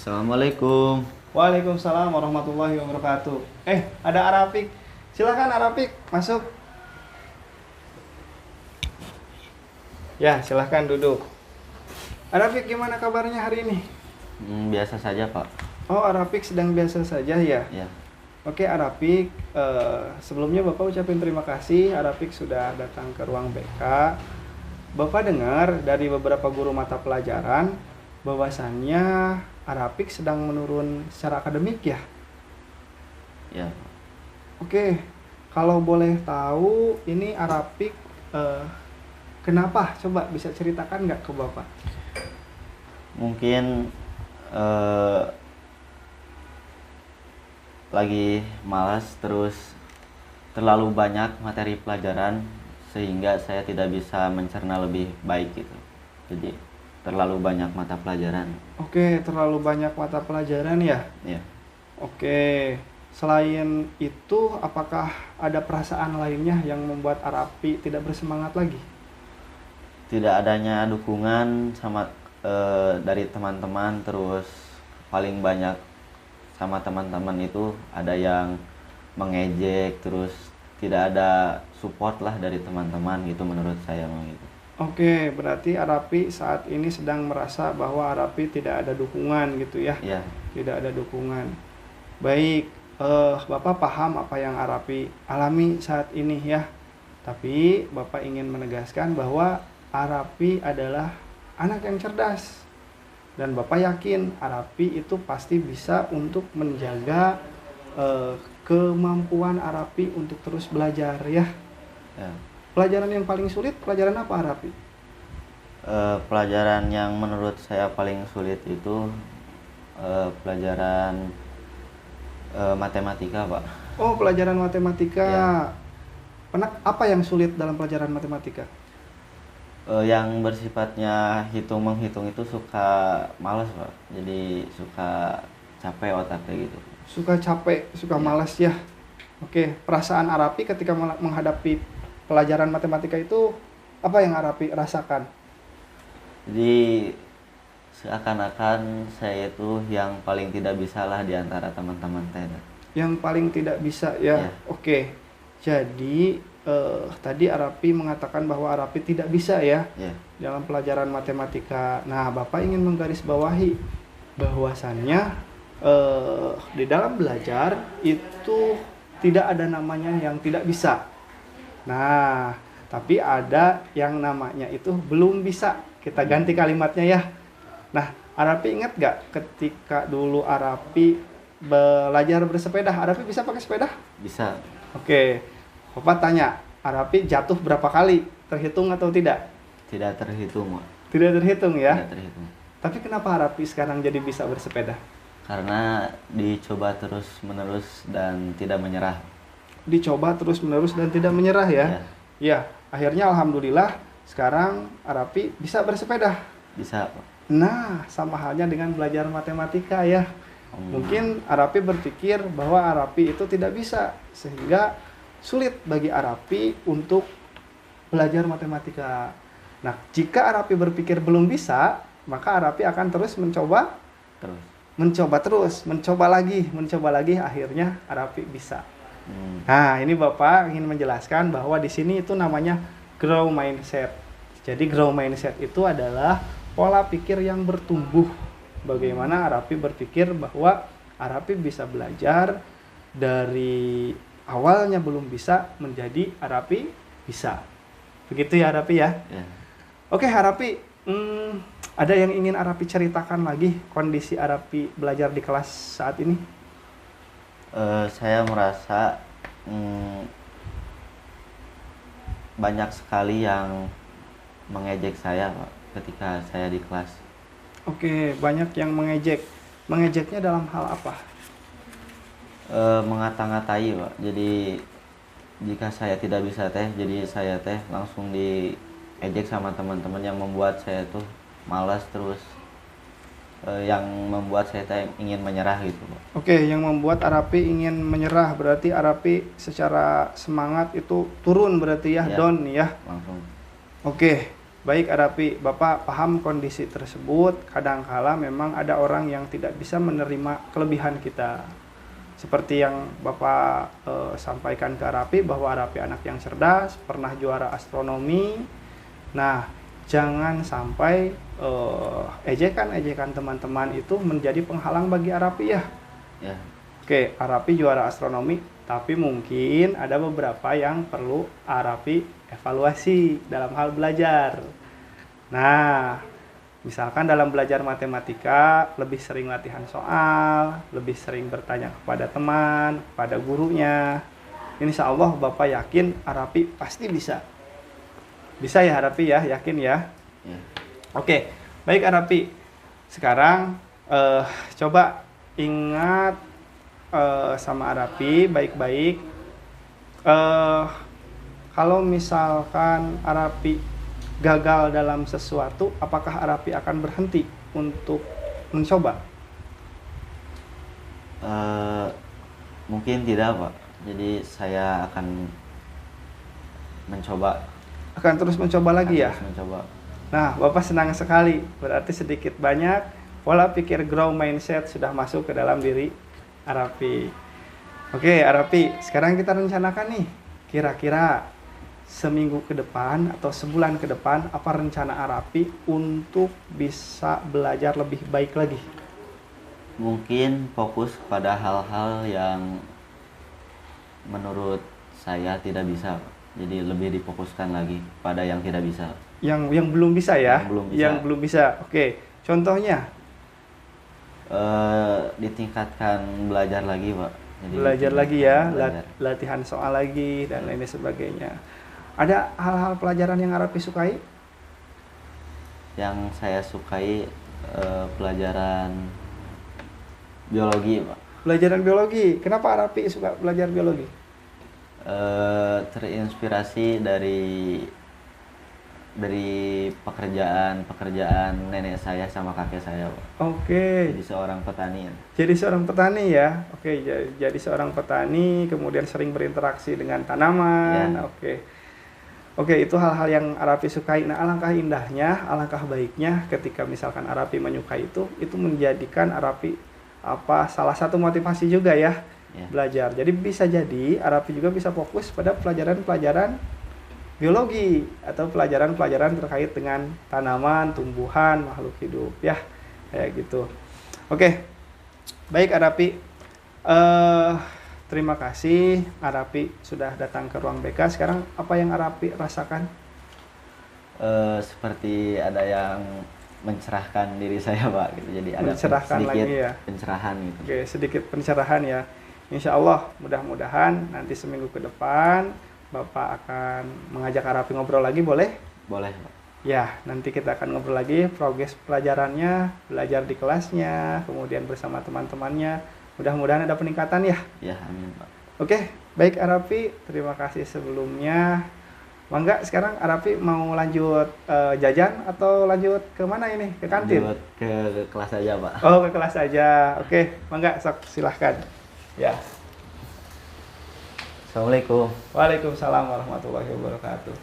Assalamualaikum. Waalaikumsalam warahmatullahi wabarakatuh. Ada Arafik. Silakan Arafik, masuk. Ya, silahkan duduk. Arafik, gimana kabarnya hari ini? Biasa saja, Pak. Oh, Arafik sedang biasa saja ya? Ya. Oke, Arafik, sebelumnya Bapak ucapin terima kasih. Arafik sudah datang ke ruang BK. Bapak dengar dari beberapa guru mata pelajaran bahwasannya Arafik sedang menurun secara akademik ya? Ya. Oke, kalau boleh tahu ini Arafik kenapa? Coba bisa ceritakan nggak ke Bapak? Mungkin lagi malas, terus terlalu banyak materi pelajaran sehingga saya tidak bisa mencerna lebih baik gitu. Jadi terlalu banyak mata pelajaran. Oke, terlalu banyak mata pelajaran ya? Ya. Oke, selain itu apakah ada perasaan lainnya yang membuat Arafik tidak bersemangat lagi? Tidak adanya dukungan sama dari teman-teman, terus paling banyak sama teman-teman itu ada yang mengejek, terus tidak ada support lah dari teman-teman gitu menurut saya gitu. Oke, berarti Arafik saat ini sedang merasa bahwa Arafik tidak ada dukungan gitu ya? Ya. Tidak ada dukungan. Baik, Bapak paham apa yang Arafik alami saat ini ya. Tapi Bapak ingin menegaskan bahwa Arafik adalah anak yang cerdas. Dan Bapak yakin Arafik itu pasti bisa untuk menjaga kemampuan Arafik untuk terus belajar ya. Ya. Pelajaran yang paling sulit, pelajaran apa Arafik? Pelajaran yang menurut saya paling sulit itu pelajaran matematika, Pak. Oh, pelajaran matematika. Ya. Apa yang sulit dalam pelajaran matematika? Yang bersifatnya hitung-menghitung itu suka malas, Pak. Jadi suka capek otaknya gitu. Suka capek, suka Ya. malas ya. Oke, perasaan Arafik ketika menghadapi pelajaran matematika itu apa yang Arafik rasakan? Jadi seakan-akan saya itu yang paling tidak bisa lah di antara teman-teman saya. Yang paling tidak bisa ya. Ya. Oke. Jadi tadi Arafik mengatakan bahwa Arafik tidak bisa ya Ya. dalam pelajaran matematika. Nah, Bapak ingin menggarisbawahi bahwasannya di dalam belajar itu tidak ada namanya yang tidak bisa. Nah, tapi ada yang namanya itu belum bisa. Kita ganti kalimatnya ya. Nah, Arafik ingat gak ketika dulu Arafik belajar bersepeda, Arafik bisa pakai sepeda? Bisa. Oke, Bapak tanya, Arafik jatuh berapa kali? Terhitung atau tidak? Tidak terhitung, Pak. Tidak terhitung ya. Tidak terhitung. Tapi kenapa Arafik sekarang jadi bisa bersepeda? Karena dicoba terus-menerus dan tidak menyerah. Dicoba terus-menerus dan tidak menyerah ya. Ya. Ya, akhirnya alhamdulillah sekarang Arafik bisa bersepeda. Bisa, Pak. Nah, sama halnya dengan belajar matematika ya. Mungkin Arafik berpikir bahwa Arafik itu tidak bisa, sehingga sulit bagi Arafik untuk belajar matematika. Nah, jika Arafik berpikir belum bisa, maka Arafik akan terus mencoba lagi, akhirnya Arafik bisa. Nah, ini Bapak ingin menjelaskan bahwa di sini itu namanya grow mindset. Jadi grow mindset itu adalah pola pikir yang bertumbuh. Bagaimana Arafik berpikir bahwa Arafik bisa belajar dari awalnya belum bisa menjadi Arafik bisa. Begitu ya Arafik ya? Ya. Oke Arafik, ada yang ingin Arafik ceritakan lagi kondisi Arafik belajar di kelas saat ini? Saya merasa banyak sekali yang mengejek saya, Pak, ketika saya di kelas. Oke, banyak yang mengejek. Mengejeknya dalam hal apa? Mengata-ngatai, Pak. Jadi jika saya tidak bisa teh, jadi saya teh langsung diejek sama teman-teman yang membuat saya tuh malas, terus yang membuat saya teh ingin menyerah gitu, Pak. Oke, yang membuat Arafik ingin menyerah berarti Arafik secara semangat itu turun berarti ya, Ya. down ya. Langsung. Oke, Baik Arapi, Bapak paham kondisi tersebut. Kadangkala memang ada orang yang tidak bisa menerima kelebihan kita. Seperti yang Bapak sampaikan ke Arapi, bahwa Arapi anak yang cerdas, pernah juara astronomi. Nah, jangan sampai ejekan-ejekan teman-teman itu menjadi penghalang bagi Arapi ya. Ya. Oke, Arapi juara astronomi, tapi mungkin ada beberapa yang perlu Arapi evaluasi dalam hal belajar. Nah, misalkan dalam belajar matematika lebih sering latihan soal, lebih sering bertanya kepada teman, kepada gurunya. Insya Allah Bapak yakin Arapi pasti bisa. Bisa ya Arapi ya, yakin ya? Ya. Oke, baik Arapi. Sekarang coba ingat sama Arapi baik-baik. Kalau misalkan Arapi gagal dalam sesuatu, apakah Arapi akan berhenti untuk mencoba? Mungkin tidak, Pak. Jadi saya akan mencoba. Akan terus mencoba lagi ya? Terus mencoba. Nah, Bapak senang sekali. Berarti sedikit banyak pola pikir grow mindset sudah masuk ke dalam diri Arapi. Oke, Arapi, sekarang kita rencanakan nih. Kira-kira seminggu ke depan atau sebulan ke depan, apa rencana Arapi untuk bisa belajar lebih baik lagi? Mungkin fokus pada hal-hal yang menurut saya tidak bisa, Pak. Jadi lebih difokuskan lagi pada yang tidak bisa. Yang belum bisa ya? Yang belum bisa. Oke, contohnya? Ditingkatkan belajar lagi, Pak. Jadi Belajar lagi ya, belajar. latihan soal lagi dan lain sebagainya. Ada hal-hal pelajaran yang Arapi sukai? Yang saya sukai pelajaran biologi, Pak. Pelajaran biologi. Kenapa Arapi suka belajar biologi? Terinspirasi dari pekerjaan nenek saya sama kakek saya, Pak. Oke. Jadi seorang petani. Jadi seorang petani ya. Oke, jadi seorang petani kemudian sering berinteraksi dengan tanaman. Ya. Oke, itu hal-hal yang Arapi sukai. Nah, alangkah indahnya, alangkah baiknya ketika misalkan Arapi menyukai itu menjadikan Arapi salah satu motivasi juga ya, belajar. Jadi bisa jadi Arapi juga bisa fokus pada pelajaran-pelajaran biologi atau pelajaran-pelajaran terkait dengan tanaman, tumbuhan, makhluk hidup ya, kayak gitu. Oke, baik Arapi. Terima kasih Arapi sudah datang ke ruang BK. Sekarang apa yang Arapi rasakan? Seperti ada yang mencerahkan diri saya, Pak. Gitu. Jadi ada Mencerahkan sedikit lagi ya? pencerahan gitu. Oke, sedikit pencerahan ya. Insya Allah mudah-mudahan nanti seminggu ke depan Bapak akan mengajak Arapi ngobrol lagi, boleh? Boleh, Pak. Ya, nanti kita akan ngobrol lagi progres pelajarannya, belajar di kelasnya, kemudian bersama teman-temannya. Mudah-mudahan ada peningkatan ya. Ya, amin, Pak. Oke, baik Arapi, terima kasih sebelumnya. Mangga, sekarang Arapi mau lanjut jajan atau lanjut ke mana ini? Ke kantin? Lanjut ke kelas aja, Pak. Oh, ke kelas aja. Oke, mangga, sok silahkan. Ya. Assalamualaikum. Waalaikumsalam warahmatullahi wabarakatuh.